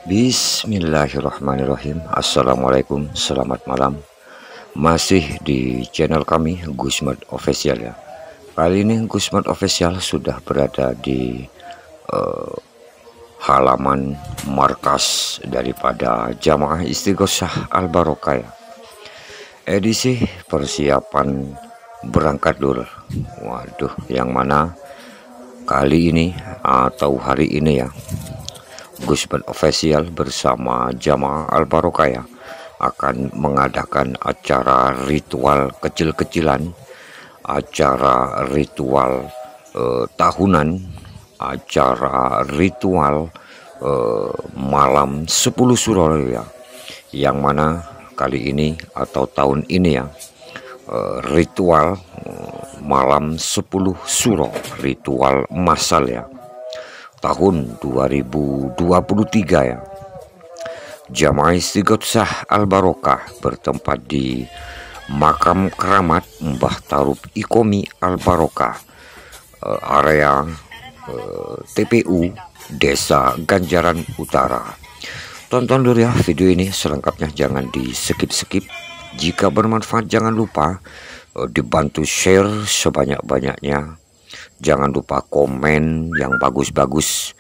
Bismillahirrahmanirrahim. Assalamualaikum, selamat malam. Masih di channel kami Gusmat Official ya. Kali ini Gusmat Official sudah berada di halaman markas daripada Jamaah Istighosah Al Barokah ya. Edisi persiapan berangkat dulu. Waduh, yang mana kali ini atau hari ini ya, Gusmat Official bersama Jamaah Al Barokah ya akan mengadakan acara ritual kecil-kecilan, acara ritual tahunan, acara ritual malam 10 suro ya, yang mana kali ini atau tahun ini ya, ritual malam 10 suro, ritual massal ya, tahun 2023 ya. Jamaah Istighosah Al Barokah bertempat di Makam Keramat Mbah Tarub Ikomi Al Barokah, area TPU Desa Ganjaran Utara. Tonton dulu ya video ini selengkapnya, jangan di skip-skip. Jika bermanfaat jangan lupa dibantu share sebanyak-banyaknya. Jangan lupa komen yang bagus-bagus,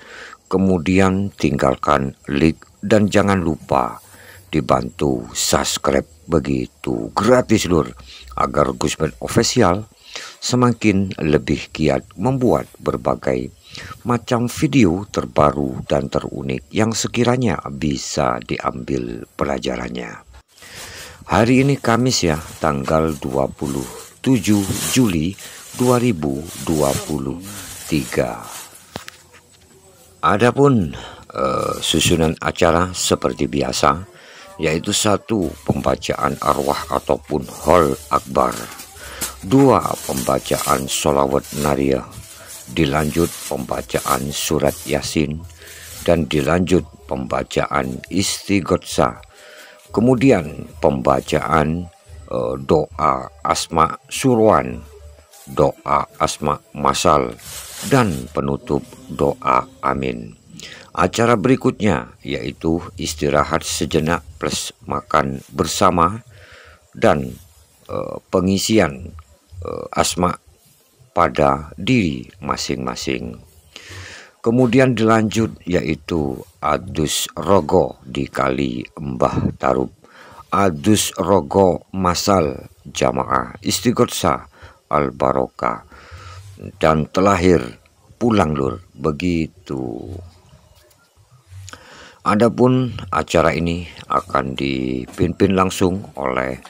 kemudian tinggalkan like, dan jangan lupa dibantu subscribe, begitu gratis lur, agar Gusmat Official semakin lebih giat membuat berbagai macam video terbaru dan terunik yang sekiranya bisa diambil pelajarannya. Hari ini Kamis ya, tanggal 27 Juli 2023. Adapun susunan acara seperti biasa, yaitu 1. Pembacaan arwah ataupun hol akbar, 2. Pembacaan sholawat nariyah, dilanjut pembacaan surat yasin, dan dilanjut pembacaan istighosah, kemudian pembacaan doa asma suruan, doa asma masal, dan penutup doa amin. Acara berikutnya yaitu istirahat sejenak plus makan bersama dan pengisian asma pada diri masing-masing. Kemudian dilanjut yaitu adus rogo di Kali Mbah Tarub, adus rogo masal Jamaah Istighosah Al Barokah, dan terakhir pulang lur, begitu. Adapun acara ini akan dipimpin langsung oleh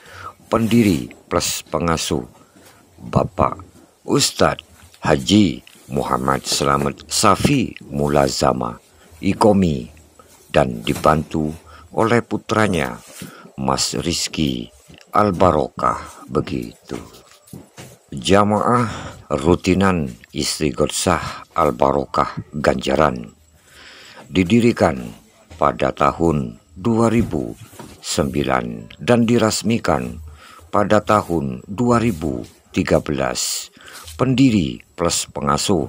pendiri plus pengasuh Bapak Ustadz Haji Muhammad Selamat Safi Mulazama Ikomi, dan dibantu oleh putranya Mas Rizky Al Barokah, begitu. Jamaah rutinan Istighosah Al Barokah Ganjaran didirikan pada tahun 2009 dan dirasmikan pada tahun 2013. Pendiri plus pengasuh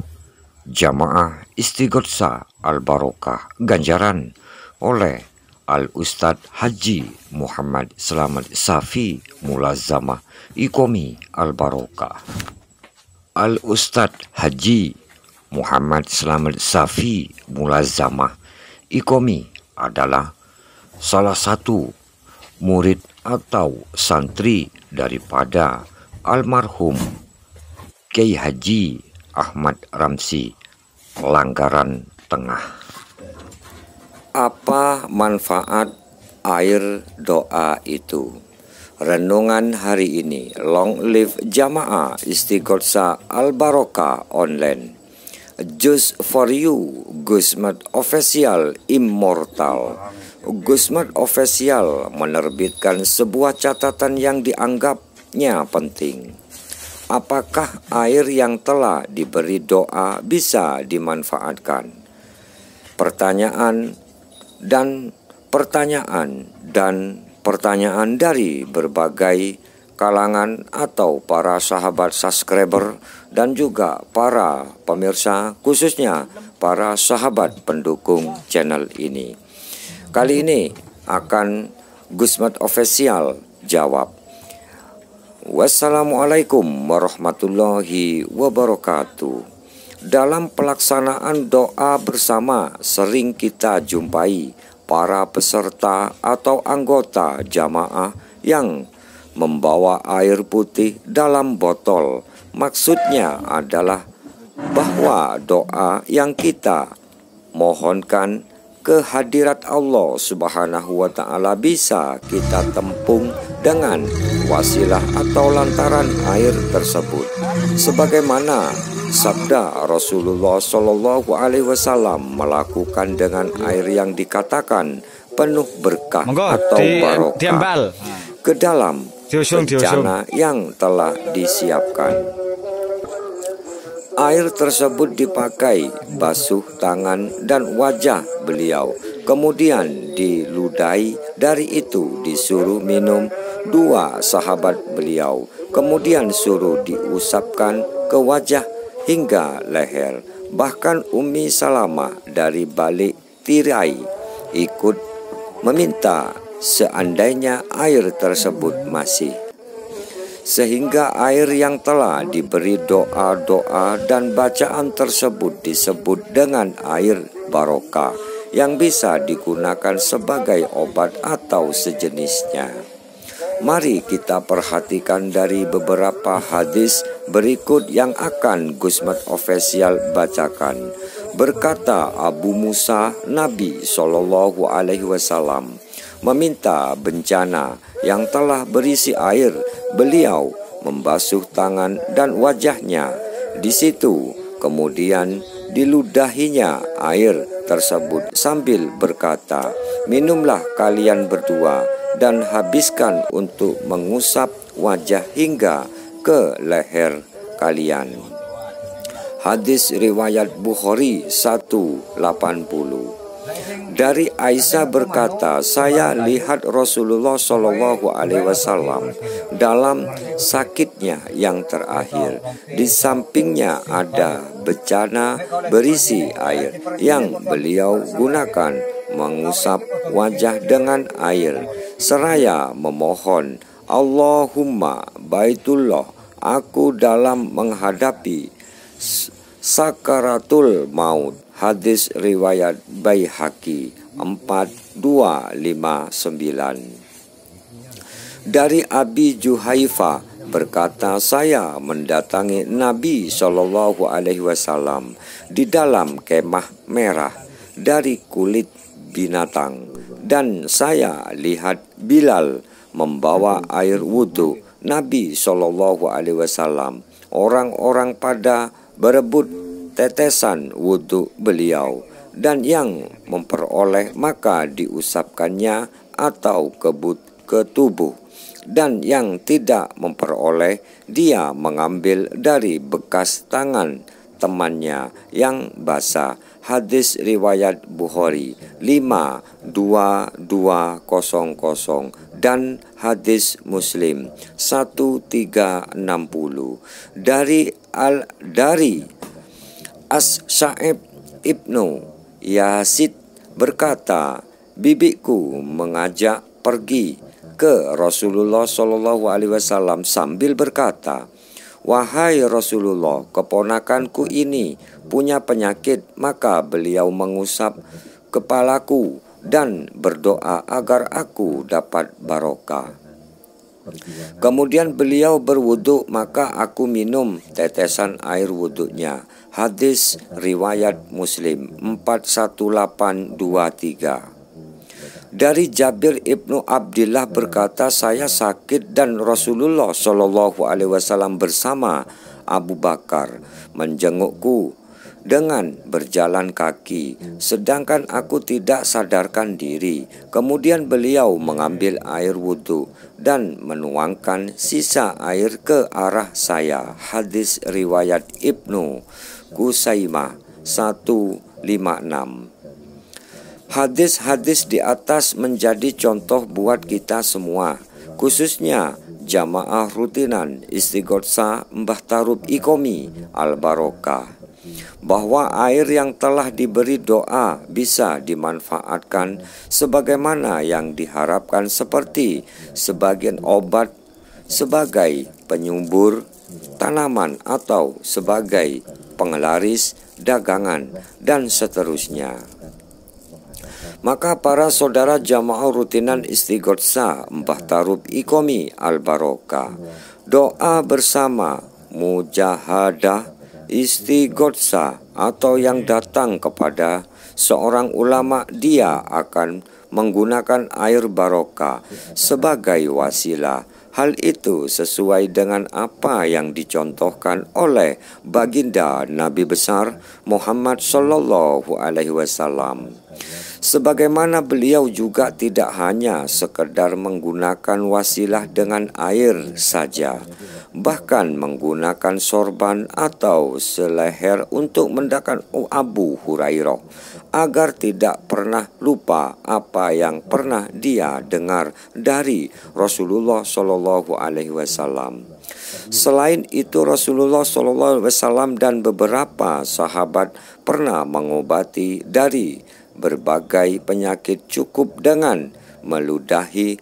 Jamaah Istighosah Al Barokah Ganjaran oleh Al Ustadz Haji Muhammad Selamat Safi Mulazama Ikomi Al Barokah. Al Ustadz Haji Muhammad Selamat Safi Mulazama Ikomi adalah salah satu murid atau santri daripada almarhum Kiai Haji Ahmad Ramsi Langgaran Tengah. Apa manfaat air doa itu? Renungan hari ini, long live Jamaah Istighosah Al Barokah online. Just for you, Gusmat Official Immortal. Gusmat Official menerbitkan sebuah catatan yang dianggapnya penting. Apakah air yang telah diberi doa bisa dimanfaatkan? Pertanyaan dari berbagai kalangan atau para sahabat subscriber dan juga para pemirsa, khususnya para sahabat pendukung channel ini. Kali ini akan Gusmat Official jawab. Wassalamualaikum warahmatullahi wabarakatuh. Dalam pelaksanaan doa bersama sering kita jumpai para peserta atau anggota jamaah yang membawa air putih dalam botol. Maksudnya adalah bahwa doa yang kita mohonkan ke hadirat Allah Subhanahu wa Ta'ala bisa kita tempung dengan wasilah atau lantaran air tersebut, sebagaimana sabda Rasulullah Shallallahu Alaihi Wasallam melakukan dengan air yang dikatakan penuh berkah atau barokah ke dalam bencana yang telah disiapkan. Air tersebut dipakai basuh tangan dan wajah beliau, kemudian diludahi. Dari itu disuruh minum 2 sahabat beliau, kemudian suruh diusapkan ke wajah hingga leher. Bahkan Ummi Salamah dari balik tirai ikut meminta seandainya air tersebut masih, sehingga air yang telah diberi doa-doa dan bacaan tersebut disebut dengan air barokah yang bisa digunakan sebagai obat atau sejenisnya. Mari kita perhatikan dari beberapa hadis berikut yang akan Gusmat Official bacakan. Berkata Abu Musa, Nabi Shallallahu Alaihi Wasallam meminta bencana yang telah berisi air. Beliau membasuh tangan dan wajahnya. Di situ kemudian diludahinya air tersebut sambil berkata, minumlah kalian berdua dan habiskan untuk mengusap wajah hingga ke leher kalian. Hadis riwayat Bukhari 180. Dari Aisyah berkata, saya lihat Rasulullah Shallallahu Alaihi Wasallam dalam sakitnya yang terakhir. Di sampingnya ada bejana berisi air yang beliau gunakan mengusap wajah dengan air seraya memohon, Allahumma baitullah, aku dalam menghadapi sakaratul maut. Hadis riwayat Baihaqi 4259. Dari Abi Juhaifa berkata, saya mendatangi Nabi Shallallahu Alaihi Wasallam di dalam kemah merah dari kulit binatang, dan saya lihat Bilal membawa air wudhu Nabi Shallallahu Alaihi Wasallam. Orang-orang pada berebut tetesan wudhu beliau, dan yang memperoleh maka diusapkannya atau ke tubuh, dan yang tidak memperoleh dia mengambil dari bekas tangan temannya yang basah. Hadis riwayat Bukhari 52200 dan hadis Muslim 1360. Dari As-Sa'ib Ibnu Yazid berkata, bibiku mengajak pergi ke Rasulullah Shallallahu Alaihi Wasallam sambil berkata, wahai Rasulullah, keponakanku ini punya penyakit. Maka beliau mengusap kepalaku dan berdoa agar aku dapat barokah. Kemudian beliau berwudu, maka aku minum tetesan air wudunya. Hadis riwayat Muslim 41823. Dari Jabir ibnu Abdillah berkata, saya sakit dan Rasulullah Shallallahu Alaihi Wasallam bersama Abu Bakar menjengukku dengan berjalan kaki, sedangkan aku tidak sadarkan diri. Kemudian beliau mengambil air wudhu dan menuangkan sisa air ke arah saya. Hadis riwayat Ibnu Kusaimah 156. Hadis-hadis di atas menjadi contoh buat kita semua, khususnya jamaah rutinan Istighosah Mbah Tarub Ikomi Al Barokah. bahwa air yang telah diberi doa bisa dimanfaatkan sebagaimana yang diharapkan, seperti sebagian obat, sebagai penyubur tanaman, atau sebagai penglaris dagangan, dan seterusnya. Maka para saudara jamaah rutinan Istighotsah Mbah Tarub Ikomi Al-Barokah, doa bersama mujahadah Istighotsah atau yang datang kepada seorang ulama, dia akan menggunakan air barokah sebagai wasilah. Hal itu sesuai dengan apa yang dicontohkan oleh baginda Nabi besar Muhammad Sallallahu Alaihi Wasallam. Sebagaimana beliau juga tidak hanya sekedar menggunakan wasilah dengan air saja, bahkan menggunakan sorban atau seleher untuk mendakan Abu Hurairah, agar tidak pernah lupa apa yang pernah dia dengar dari Rasulullah Shallallahu Alaihi Wasallam. Selain itu, Rasulullah Shallallahu Alaihi Wasallam dan beberapa sahabat pernah mengobati dari berbagai penyakit cukup dengan meludahi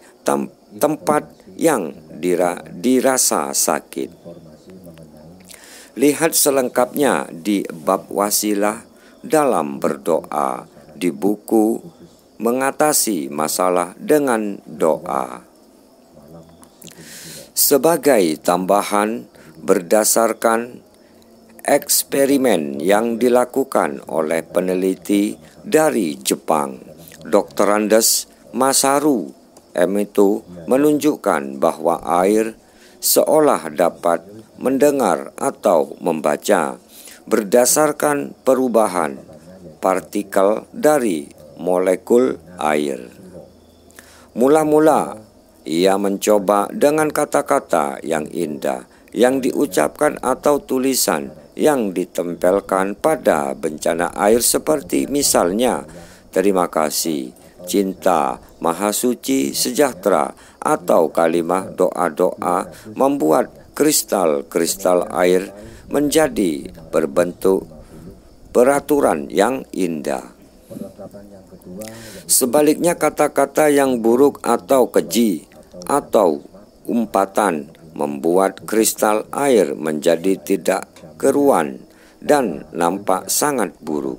tempat yang dirasa sakit. Lihat selengkapnya di bab wasilah dalam berdoa di buku Mengatasi Masalah dengan Doa. Sebagai tambahan, berdasarkan eksperimen yang dilakukan oleh peneliti dari Jepang, Dr. Andes Masaru Emoto, menunjukkan bahwa air seolah dapat mendengar atau membaca berdasarkan perubahan partikel dari molekul air. Mula-mula ia mencoba dengan kata-kata yang indah yang diucapkan atau tulisan yang ditempelkan pada bencana air, seperti misalnya terima kasih, cinta, maha suci, sejahtera, atau kalimat doa-doa, membuat kristal-kristal air menjadi berbentuk peraturan yang indah. Sebaliknya, kata-kata yang buruk atau keji atau umpatan membuat kristal air menjadi tidak keruan dan nampak sangat buruk.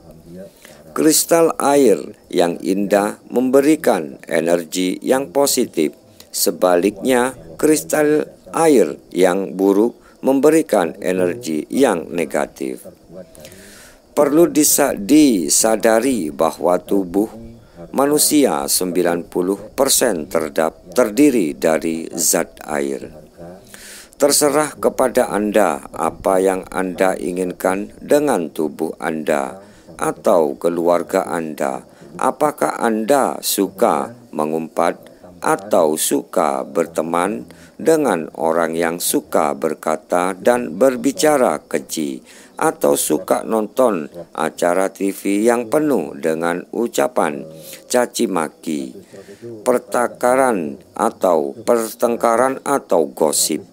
Kristal air yang indah memberikan energi yang positif. Sebaliknya, kristal air yang buruk memberikan energi yang negatif. Perlu disadari bahwa tubuh manusia 90% terdiri dari zat air. Terserah kepada Anda apa yang Anda inginkan dengan tubuh Anda atau keluarga Anda. Apakah Anda suka mengumpat atau suka berteman dengan orang yang suka berkata dan berbicara keji, atau suka nonton acara TV yang penuh dengan ucapan caci maki, pertengkaran atau gosip?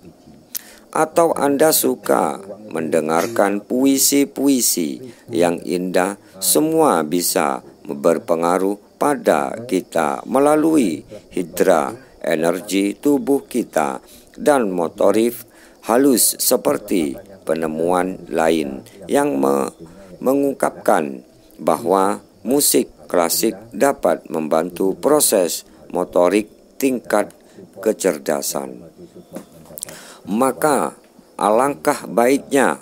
Atau Anda suka mendengarkan puisi-puisi yang indah? Semua bisa berpengaruh pada kita melalui hidra, energi tubuh kita, dan motorik halus seperti penemuan lain yang mengungkapkan bahwa musik klasik dapat membantu proses motorik tingkat kecerdasan. Maka alangkah baiknya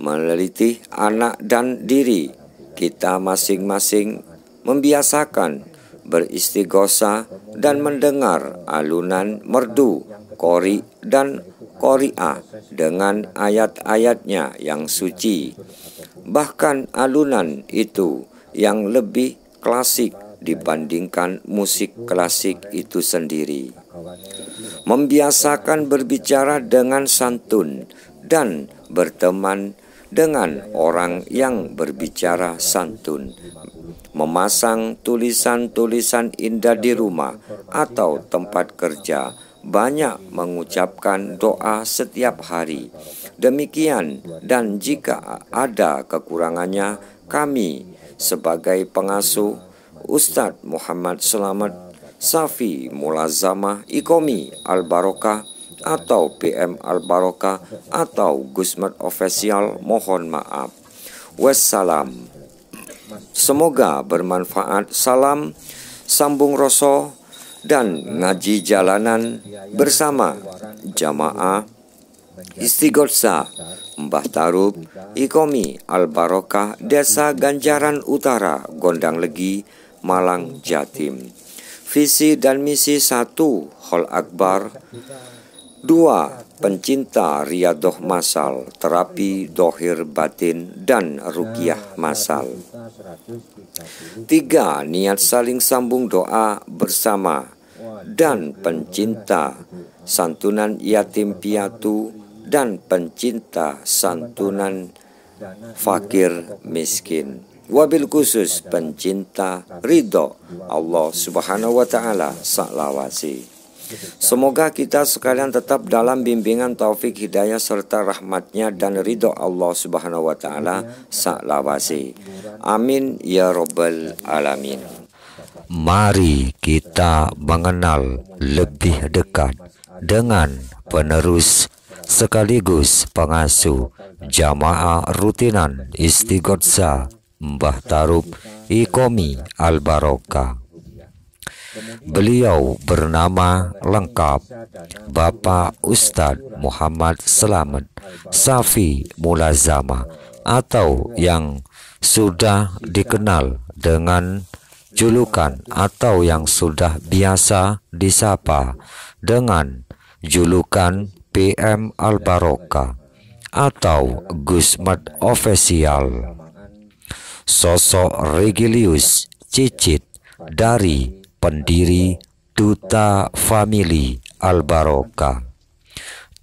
meneliti anak dan diri kita masing-masing, membiasakan beristighosah dan mendengar alunan merdu, qori dan qori'ah dengan ayat-ayatnya yang suci. Bahkan alunan itu yang lebih klasik dibandingkan musik klasik itu sendiri. Membiasakan berbicara dengan santun dan berteman dengan orang yang berbicara santun. Memasang tulisan-tulisan indah di rumah atau tempat kerja. Banyak mengucapkan doa setiap hari. Demikian, dan jika ada kekurangannya, kami sebagai pengasuh Ustadz Muhammad Selamat, Safi Mulazamah Ikomi Al-Barokah atau PM Al-Barokah atau Gusmat Official mohon maaf. Wassalam. Semoga bermanfaat. Salam sambung rasa dan ngaji jalanan bersama jamaah Istighosah Mbah Tarub Ikomi Al-Barokah Desa Ganjaran Utara, Gondang Legi, Malang, Jatim. Visi dan misi 1. Hol Akbar. 2. Pencinta riadoh masal, terapi dohir batin dan ruqyah masal. 3. Niat saling sambung doa bersama dan pencinta santunan yatim piatu dan pencinta santunan fakir miskin. Wabil khusus pencinta ridho Allah Subhanahu wa Ta'ala saklawasi. Semoga kita sekalian tetap dalam bimbingan taufik hidayah serta rahmatnya dan ridho Allah Subhanahu wa Ta'ala saklawasi. Amin ya Rabbal Alamin. Mari kita mengenal lebih dekat dengan penerus sekaligus pengasuh jamaah rutinan Istighosah Mbah Tarub Ikomi Al-Barokah. Beliau bernama lengkap Bapak Ustadz Muhammad Selamat Safi Mulazamah atau yang sudah dikenal dengan julukan atau yang sudah biasa disapa dengan julukan PM Al-Barokah atau Gusmat Official. Sosok Regilius Cicit dari pendiri Duta Family Al-Barokah,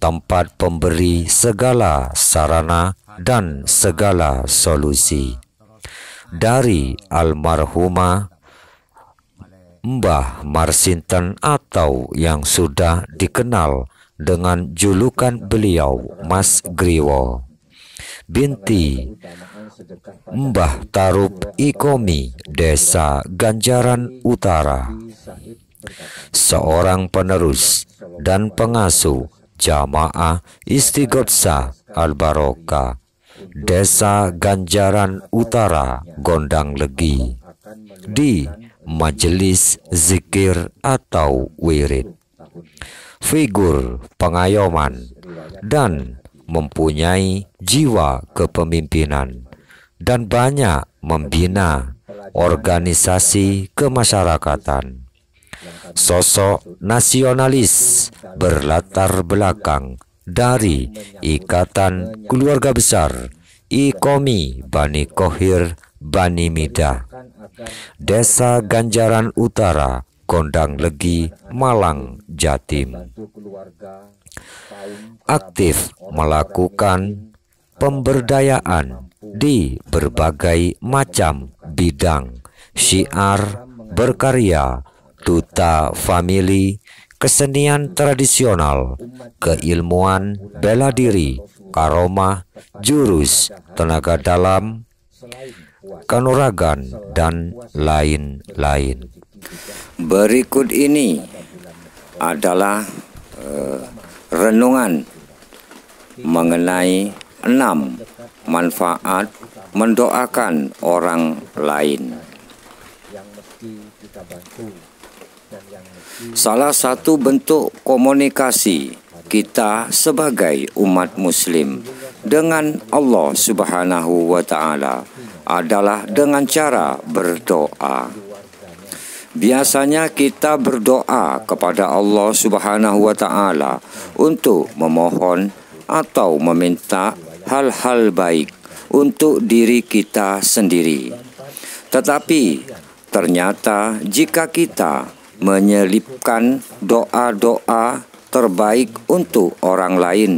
tempat pemberi segala sarana dan segala solusi. Dari almarhumah Mbah Marsinten atau yang sudah dikenal dengan julukan beliau Mas Griwo, binti Mbah Tarub Ikomi Desa Ganjaran Utara, seorang penerus dan pengasuh jamaah Istighosah Al-Barokah Desa Ganjaran Utara, Gondang Legi, di majelis zikir atau wirid. Figur pengayoman dan mempunyai jiwa kepemimpinan dan banyak membina organisasi kemasyarakatan. Sosok nasionalis berlatar belakang dari Ikatan Keluarga Besar Ikomi Bani Kohir Bani Midah, Desa Ganjaran Utara, Gondang Legi, Malang, Jatim. Aktif melakukan pemberdayaan di berbagai macam bidang, syiar, berkarya, duta famili, kesenian tradisional, keilmuan, bela diri, karomah, jurus, tenaga dalam, kanuragan, dan lain-lain. Berikut ini adalah renungan mengenai 6 manfaat mendoakan orang lain. Salah satu bentuk komunikasi kita sebagai umat muslim dengan Allah Subhanahu wa Ta'ala adalah dengan cara berdoa. Biasanya kita berdoa kepada Allah Subhanahu wa Ta'ala untuk memohon atau meminta hal-hal baik untuk diri kita sendiri. Tetapi ternyata jika kita menyelipkan doa-doa terbaik untuk orang lain,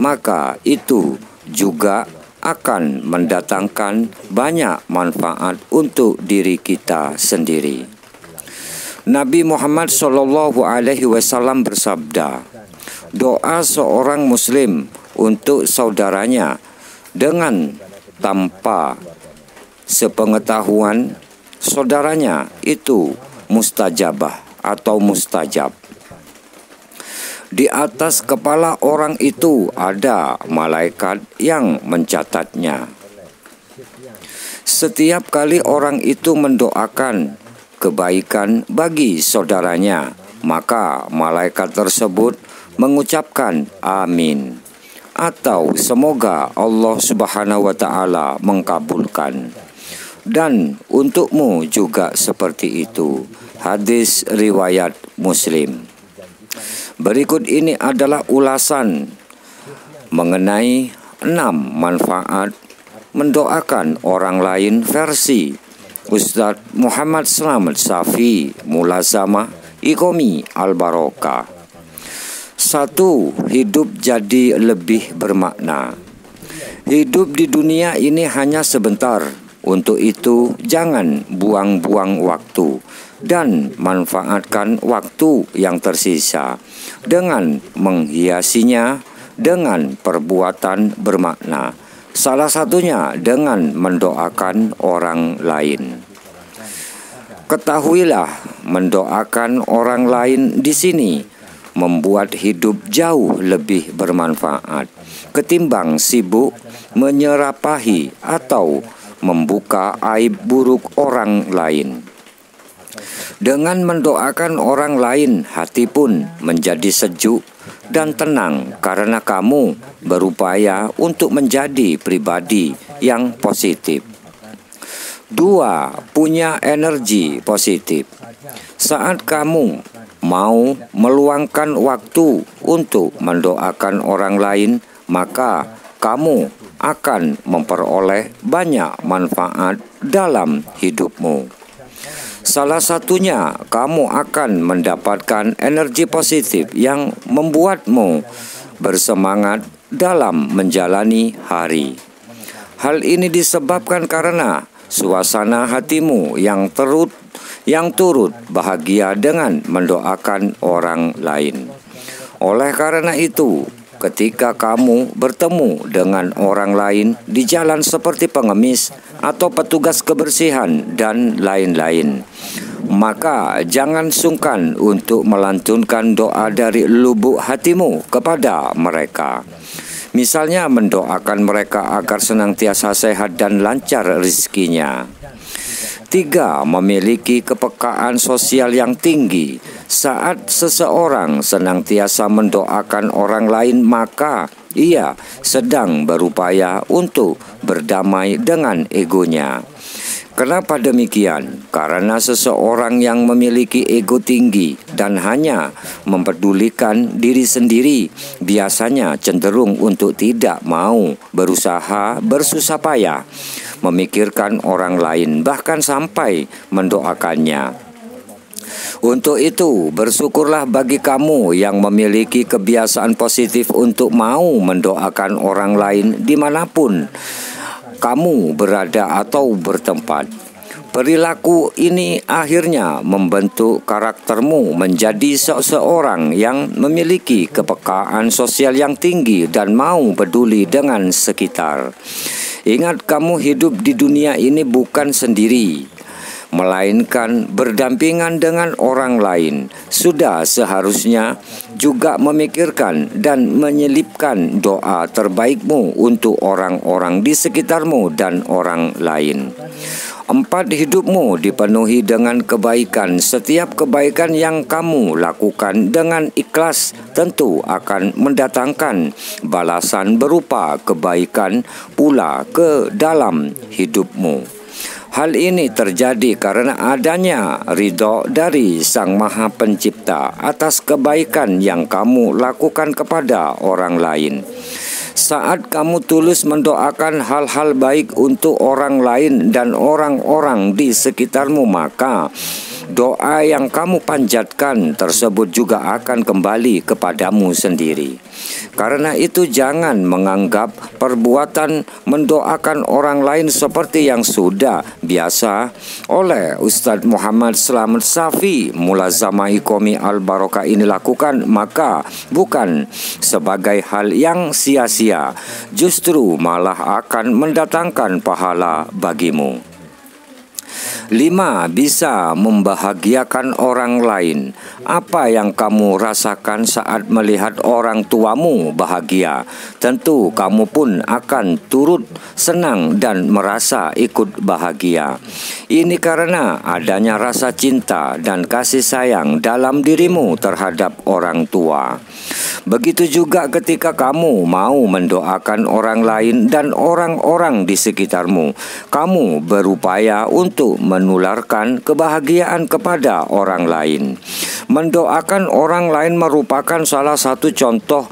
maka itu juga akan mendatangkan banyak manfaat untuk diri kita sendiri. Nabi Muhammad SAW bersabda, doa seorang muslim untuk saudaranya dengan tanpa sepengetahuan saudaranya itu mustajabah atau mustajab. Di atas kepala orang itu ada malaikat yang mencatatnya. Setiap kali orang itu mendoakan kebaikan bagi saudaranya, maka malaikat tersebut mengucapkan amin atau semoga Allah Subhanahu wa taala mengkabulkan. Dan untukmu juga seperti itu. Hadis riwayat Muslim. Berikut ini adalah ulasan mengenai 6 manfaat mendoakan orang lain versi Ustadz Muhammad Slamet Safi Mulazamah Iqomi Al-Barokah. 1. Hidup jadi lebih bermakna. Hidup di dunia ini hanya sebentar. Untuk itu jangan buang-buang waktu dan manfaatkan waktu yang tersisa dengan menghiasinya dengan perbuatan bermakna. Salah satunya dengan mendoakan orang lain. Ketahuilah, mendoakan orang lain di sini membuat hidup jauh lebih bermanfaat ketimbang sibuk menyerapahi atau membuka aib buruk orang lain. Dengan mendoakan orang lain, hati pun menjadi sejuk dan tenang karena kamu berupaya untuk menjadi pribadi yang positif. 2. Punya energi positif. Saat kamu mau meluangkan waktu untuk mendoakan orang lain, maka kamu akan memperoleh banyak manfaat dalam hidupmu. Salah satunya, kamu akan mendapatkan energi positif yang membuatmu bersemangat dalam menjalani hari. Hal ini disebabkan karena suasana hatimu yang turut bahagia dengan mendoakan orang lain. Oleh karena itu, ketika kamu bertemu dengan orang lain di jalan seperti pengemis atau petugas kebersihan dan lain-lain, maka jangan sungkan untuk melantunkan doa dari lubuk hatimu kepada mereka. Misalnya mendoakan mereka agar senantiasa sehat dan lancar rezekinya. 3. Memiliki kepekaan sosial yang tinggi. Saat seseorang senantiasa mendoakan orang lain, maka ia sedang berupaya untuk berdamai dengan egonya. Kenapa demikian? Karena seseorang yang memiliki ego tinggi dan hanya mempedulikan diri sendiri biasanya cenderung untuk tidak mau berusaha bersusah payah memikirkan orang lain, bahkan sampai mendoakannya. Untuk itu, bersyukurlah bagi kamu yang memiliki kebiasaan positif untuk mau mendoakan orang lain dimanapun kamu berada atau bertempat. Perilaku ini akhirnya membentuk karaktermu menjadi seseorang yang memiliki kepekaan sosial yang tinggi dan mau peduli dengan sekitar. Ingat, kamu hidup di dunia ini bukan sendiri, melainkan berdampingan dengan orang lain. Sudah seharusnya juga memikirkan dan menyelipkan doa terbaikmu untuk orang-orang di sekitarmu dan orang lain. 4. Hidupmu dipenuhi dengan kebaikan. Setiap kebaikan yang kamu lakukan dengan ikhlas tentu akan mendatangkan balasan berupa kebaikan pula ke dalam hidupmu. Hal ini terjadi karena adanya ridho dari Sang Maha Pencipta atas kebaikan yang kamu lakukan kepada orang lain. Saat kamu tulus mendoakan hal-hal baik untuk orang lain dan orang-orang di sekitarmu, maka doa yang kamu panjatkan tersebut juga akan kembali kepadamu sendiri. Karena itu jangan menganggap perbuatan mendoakan orang lain seperti yang sudah biasa oleh Ustadz Muhammad Slamet Safi Mulazamah Iqomi Al-Barokah ini lakukan, maka bukan sebagai hal yang sia-sia, justru malah akan mendatangkan pahala bagimu. 5. Bisa membahagiakan orang lain. Apa yang kamu rasakan saat melihat orang tuamu bahagia? Tentu kamu pun akan turut senang dan merasa ikut bahagia. Ini karena adanya rasa cinta dan kasih sayang dalam dirimu terhadap orang tua. Begitu juga ketika kamu mau mendoakan orang lain dan orang-orang di sekitarmu, kamu berupaya untuk menularkan kebahagiaan kepada orang lain. Mendoakan orang lain merupakan salah satu contoh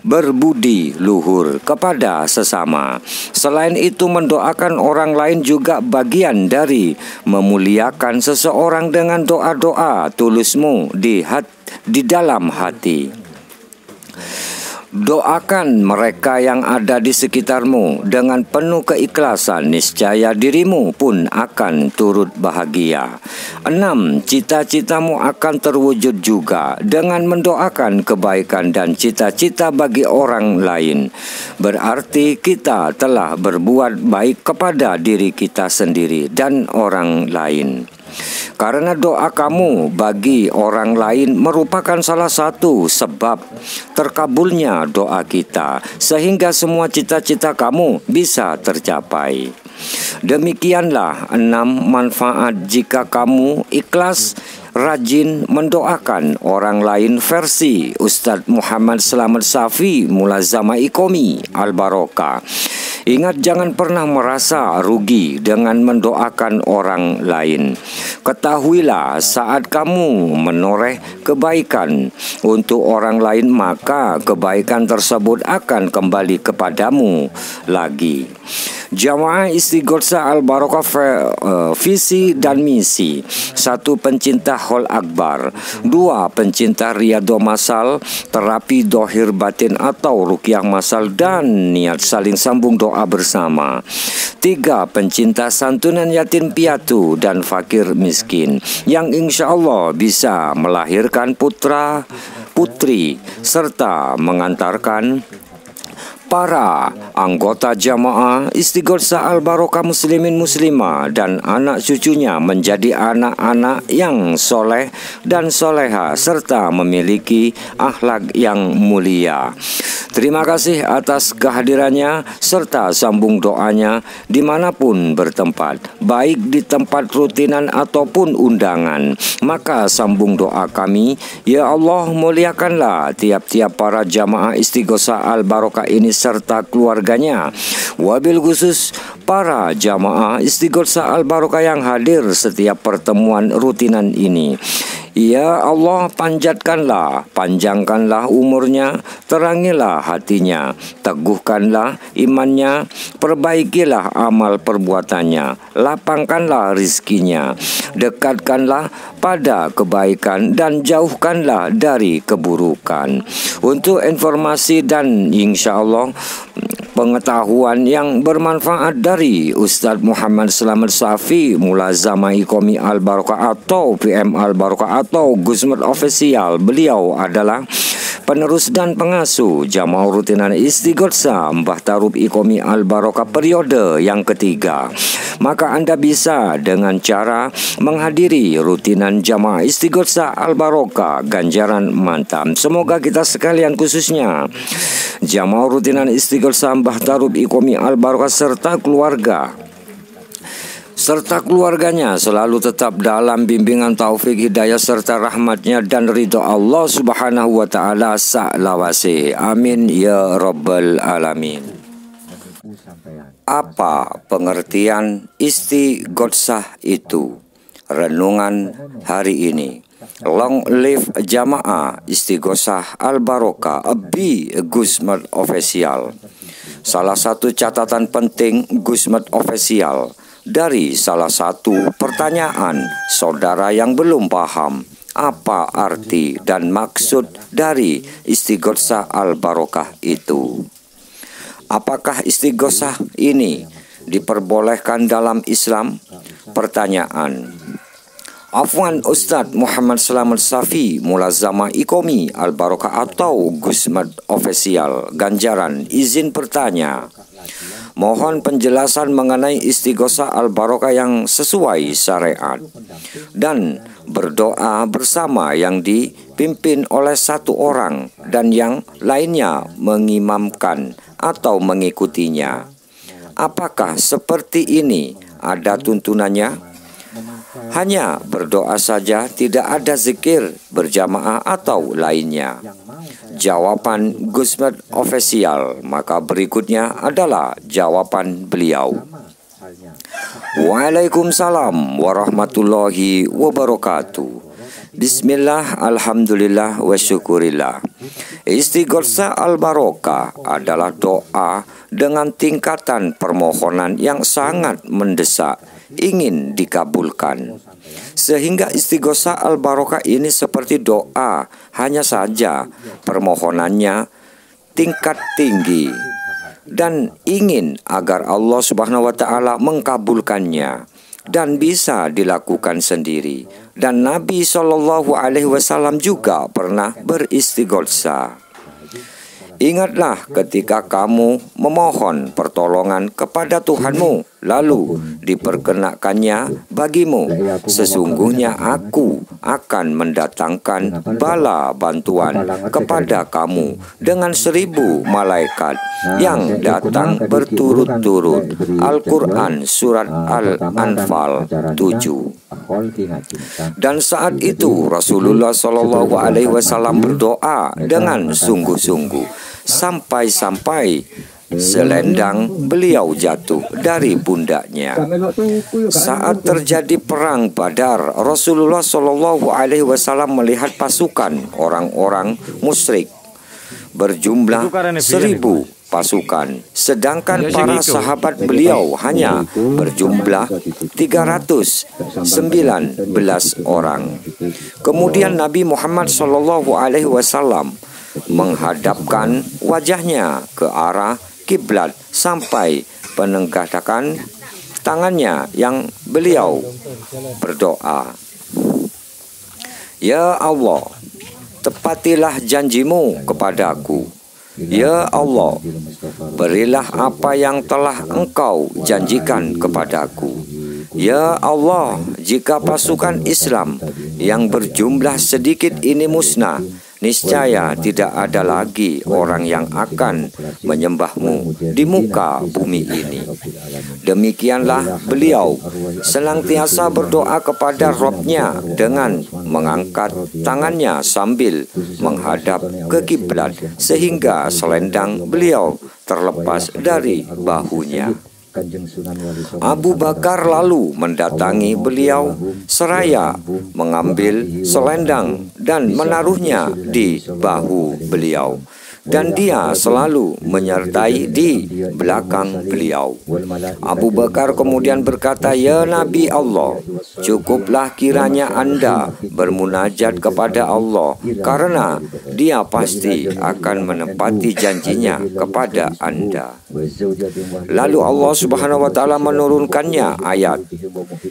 berbudi luhur kepada sesama. Selain itu, mendoakan orang lain juga bagian dari memuliakan seseorang dengan doa-doa tulusmu di dalam hati. Doakan mereka yang ada di sekitarmu dengan penuh keikhlasan, niscaya dirimu pun akan turut bahagia. 6. Cita-citamu akan terwujud juga dengan mendoakan kebaikan dan cita-cita bagi orang lain. Berarti kita telah berbuat baik kepada diri kita sendiri dan orang lain. Karena doa kamu bagi orang lain merupakan salah satu sebab terkabulnya doa kita, sehingga semua cita-cita kamu bisa tercapai. Demikianlah 6 manfaat jika kamu ikhlas rajin mendoakan orang lain versi Ustadz Muhammad Slamet Safi Mulazamah Iqomi Al-Barokah. Ingat, jangan pernah merasa rugi dengan mendoakan orang lain. Ketahuilah, saat kamu menoreh kebaikan untuk orang lain, maka kebaikan tersebut akan kembali kepadamu lagi. Jamaah Istighosah Al-Barokah visi dan misi: 1. Pencinta Hol Akbar. 2. Pencinta Riyadhah Masal, terapi dohir batin atau ruqyah masal dan niat saling sambung doa bersama. 3. Pencinta santunan yatim piatu dan fakir miskin yang insya Allah bisa melahirkan putra putri serta mengantarkan para anggota jamaah Istighosah Al-Barokah muslimin muslimah dan anak cucunya menjadi anak-anak yang soleh dan soleha serta memiliki akhlak yang mulia. Terima kasih atas kehadirannya serta sambung doanya dimanapun bertempat, baik di tempat rutinan ataupun undangan. Maka sambung doa kami, ya Allah, muliakanlah tiap-tiap para jamaah Istighosah Al-Barokah ini serta keluarganya, wabil khusus para jamaah Istighosah Al-Barokah yang hadir setiap pertemuan rutinan ini. Ya Allah, panjangkanlah umurnya, terangilah hatinya, teguhkanlah imannya, perbaikilah amal perbuatannya, lapangkanlah rizkinya, dekatkanlah pada kebaikan dan jauhkanlah dari keburukan. Untuk informasi dan insya Allah pengetahuan yang bermanfaat dari Ustadz Muhammad Slamet Safi Mulazamah Iqomi Al-Barokah atau PM Al-Barokah atau Gusmat Official, beliau adalah penerus dan pengasuh jamaah rutinan Istighosah Mbah Tarub Iqomi Al-Barokah periode yang ketiga. Maka Anda bisa dengan cara menghadiri rutinan jamaah Istighosah Al-Barokah ganjaran mantap. Semoga kita sekalian, khususnya jamaah rutinan Istighosah Mbah Tarub Iqomi Al-Barokah serta keluarganya selalu tetap dalam bimbingan taufik hidayah serta rahmatnya dan ridho Allah subhanahu wa ta'ala sa'lawasi. Amin ya rabbal alamin. Apa pengertian Istighosah itu? Renungan hari ini. Long live jamaah Istighosah Al-Barokah Abi Gusmat Official. Salah satu catatan penting Gusmat Official dari salah satu pertanyaan saudara yang belum paham apa arti dan maksud dari istighosah al-barokah itu. Apakah istighosah ini diperbolehkan dalam Islam? Pertanyaan. Afwan Ustadz Muhammad Selamat Safi, Mulazama Ikomi Al-Barokah atau Gusmed Official, Ganjaran, izin bertanya. Mohon penjelasan mengenai istighosah al-barokah yang sesuai syariat dan berdoa bersama yang dipimpin oleh satu orang dan yang lainnya mengimamkan atau mengikutinya. Apakah seperti ini ada tuntunannya? Hanya berdoa saja, tidak ada zikir berjamaah atau lainnya. Jawaban Gusmed Official. Maka berikutnya adalah jawaban beliau. Waalaikumsalam warahmatullahi wabarakatuh. Bismillah, alhamdulillah, wa syukurillah. Istighosah al-barokah adalah doa dengan tingkatan permohonan yang sangat mendesak, ingin dikabulkan. Sehingga istighosah al-barokah ini seperti doa, hanya saja permohonannya tingkat tinggi dan ingin agar Allah Subhanahu wa taala mengkabulkannya dan bisa dilakukan sendiri. Dan Nabi Shallallahu alaihi wasallam juga pernah beristighosah. Ingatlah ketika kamu memohon pertolongan kepada Tuhanmu, lalu diperkenakannya bagimu. Sesungguhnya aku akan mendatangkan bala bantuan kepada kamu dengan 1000 malaikat yang datang berturut-turut. Al-Quran Surat Al-Anfal 7. Dan saat itu Rasulullah Shallallahu alaihi wasallam berdoa dengan sungguh-sungguh sampai-sampai selendang beliau jatuh dari pundaknya. Saat terjadi perang Badar, Rasulullah Shallallahu alaihi wasallam melihat pasukan orang-orang musyrik berjumlah 1000 pasukan, sedangkan para sahabat beliau hanya berjumlah 319 orang. Kemudian Nabi Muhammad Shallallahu alaihi wasallam menghadapkan wajahnya ke arah kiblat sampai penenggadakan tangannya yang beliau berdoa, Ya Allah, tepatilah janjimu kepadaku. Ya Allah, berilah apa yang telah Engkau janjikan kepadaku. Ya Allah, jika pasukan Islam yang berjumlah sedikit ini musnah, niscaya tidak ada lagi orang yang akan menyembahmu di muka bumi ini. Demikianlah beliau senantiasa berdoa kepada Rabb-Nya dengan mengangkat tangannya sambil menghadap ke kiblat sehingga selendang beliau terlepas dari bahunya. Abu Bakar lalu mendatangi beliau seraya mengambil selendang dan menaruhnya di bahu beliau, dan dia selalu menyertai di belakang beliau. Abu Bakar kemudian berkata, Ya Nabi Allah, cukuplah kiranya Anda bermunajat kepada Allah, karena Dia pasti akan menepati janjinya kepada Anda. Lalu Allah Subhanahu wa taala menurunkannya ayat,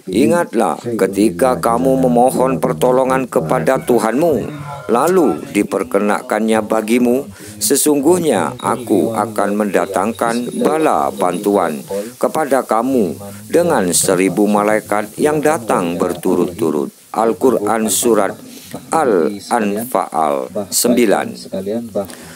Ingatlah ketika kamu memohon pertolongan kepada Tuhanmu, lalu diperkenakannya bagimu, sesungguhnya aku akan mendatangkan bala bantuan kepada kamu dengan 1000 malaikat yang datang berturut-turut. Al-Quran Surat Al-Anfal 9.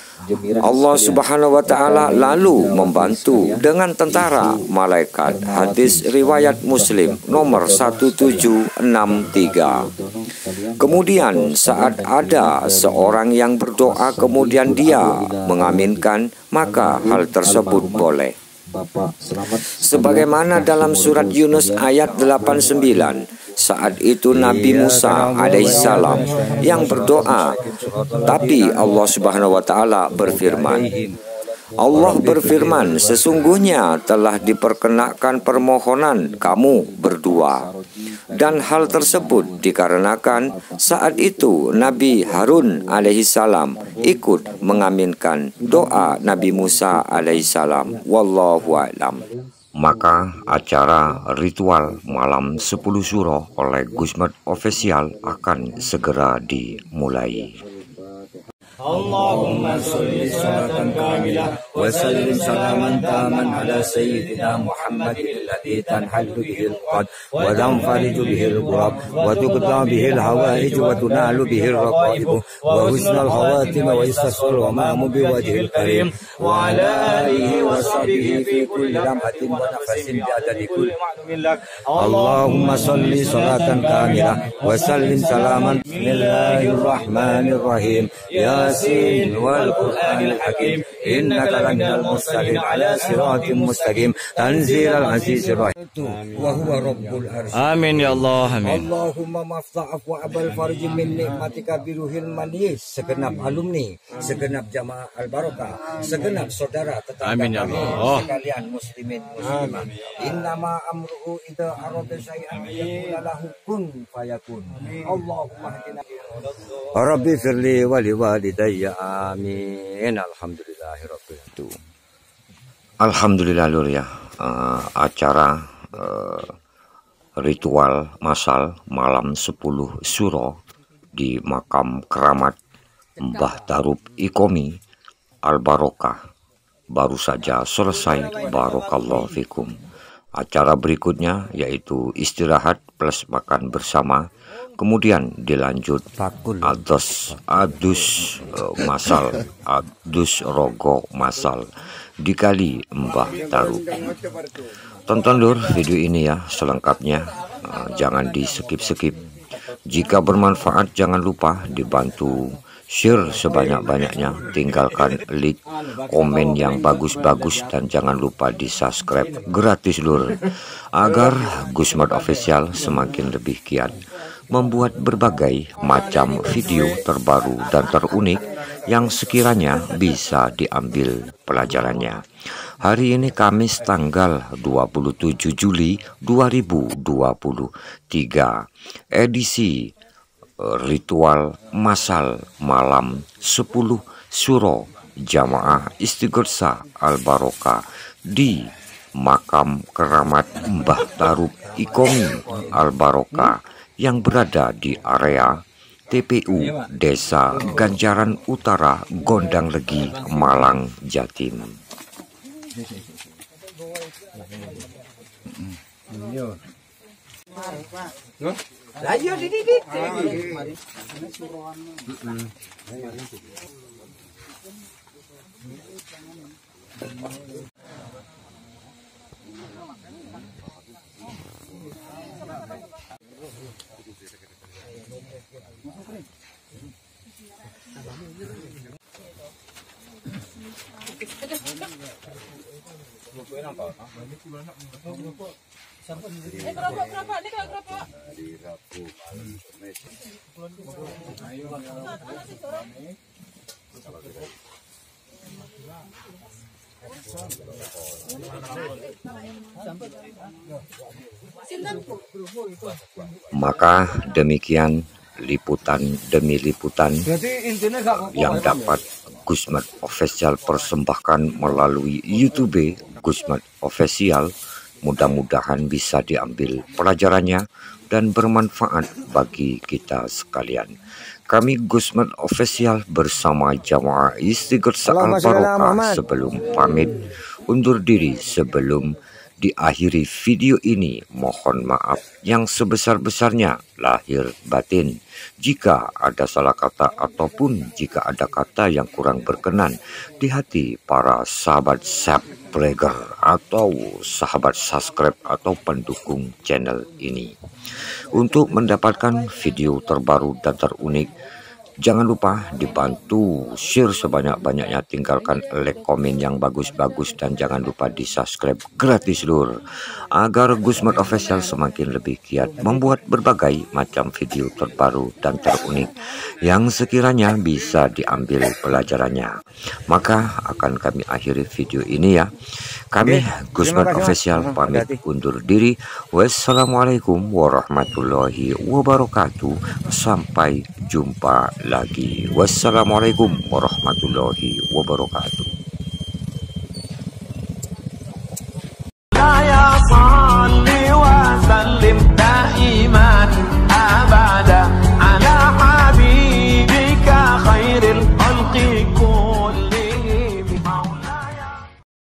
Allah Subhanahu wa taala lalu membantu dengan tentara malaikat. Hadis riwayat Muslim nomor 1763. Kemudian saat ada seorang yang berdoa kemudian dia mengaminkan, maka hal tersebut boleh. Sebagaimana dalam surat Yunus ayat 89, saat itu Nabi Musa alaihissalam yang berdoa, tapi Allah Subhanahu wa taala berfirman, Allah berfirman, sesungguhnya telah diperkenakan permohonan kamu berdua. Dan hal tersebut dikarenakan saat itu Nabi Harun alaihissalam ikut mengaminkan doa Nabi Musa alaihissalam. Wallahu a'lam. Maka acara ritual malam 10 suro oleh Gusmat Official akan segera dimulai. اللهم صل صلاة كاملة وسلم سلاما تاما على سيدنا محمد الذي تنحل به العقد وتنفرج به الكرب وتقطع به الحوائج وتنال به الرقائب وحسن الخواتم ويستسقى الغمام بوجه الكريم وعلى آله وصحبه في كل لمحة ونفس بعدد كل معلوم لك. اللهم صل صلاة كاملة وسلم سلاما. بسم الله الرحمن الرحيم. ياسين والقرآن الحكيم إنك لمن المرسلين على صراط مستقيم تنزيل العزيز الرحيم وهو رب العرش. آمين يا الله آمين. اللهم مفتاح أبواب الفرج من نعمتك بروح المنيس. Segenap alumni, segenap jamaah al-barakah, segenap saudara tetangga kami sekalian muslimin muslimah. Innama amruhu idza arada syai'an yaqulu lahu kun fayakun. Allahumma hdina Rabbi firli wa liwalidayya amin. Alhamdulillahirabbil alamin. Alhamdulillah Lur ya, acara ritual masal malam 10 suro di makam keramat Mbah Tarub Ikomi Al-Barokah baru saja selesai. Barakallahu fikum. Acara berikutnya yaitu istirahat plus makan bersama, kemudian dilanjut adus masal, adus rogo masal dikali Mbah Tarub. Tonton Lur video ini ya selengkapnya, jangan di skip-skip. Jika bermanfaat jangan lupa dibantu share sebanyak-banyaknya, tinggalkan like, komen yang bagus-bagus, dan jangan lupa di subscribe gratis Lur, agar Gusmat Official semakin lebih giat membuat berbagai macam video terbaru dan terunik yang sekiranya bisa diambil pelajarannya. Hari ini Kamis tanggal 27 Juli 2023, edisi ritual masal malam 10 suro jamaah Istighotsah Al-Barokah di makam keramat Mbah Tarub Ikomi Al-Barokah yang berada di area TPU Desa Ganjaran Utara, Gondang Legi, Malang, Jatim. Maka demikian liputan demi liputan yang dapat Gusmat Official persembahkan melalui YouTube Gusmat Official. Mudah-mudahan bisa diambil pelajarannya dan bermanfaat bagi kita sekalian. Kami Gusmat Official bersama jamaah Istighotsah Al-Barokah sebelum pamit undur diri. Sebelum diakhiri video ini, mohon maaf yang sebesar-besarnya lahir batin jika ada salah kata ataupun jika ada kata yang kurang berkenan di hati para sahabat subscriber atau sahabat subscribe atau pendukung channel ini. Untuk mendapatkan video terbaru dan terunik, Jangan lupa dibantu share sebanyak-banyaknya, tinggalkan like, komen yang bagus-bagus, dan jangan lupa di subscribe gratis lur, agar Gusmat Official semakin lebih giat membuat berbagai macam video terbaru dan terunik yang sekiranya bisa diambil pelajarannya. Maka akan kami akhiri video ini ya. Kami Gusmat Official pamit undur diri. Wassalamualaikum warahmatullahi wabarakatuh. Sampai jumpa lagi. Wassalamualaikum warahmatullahi wabarakatuh.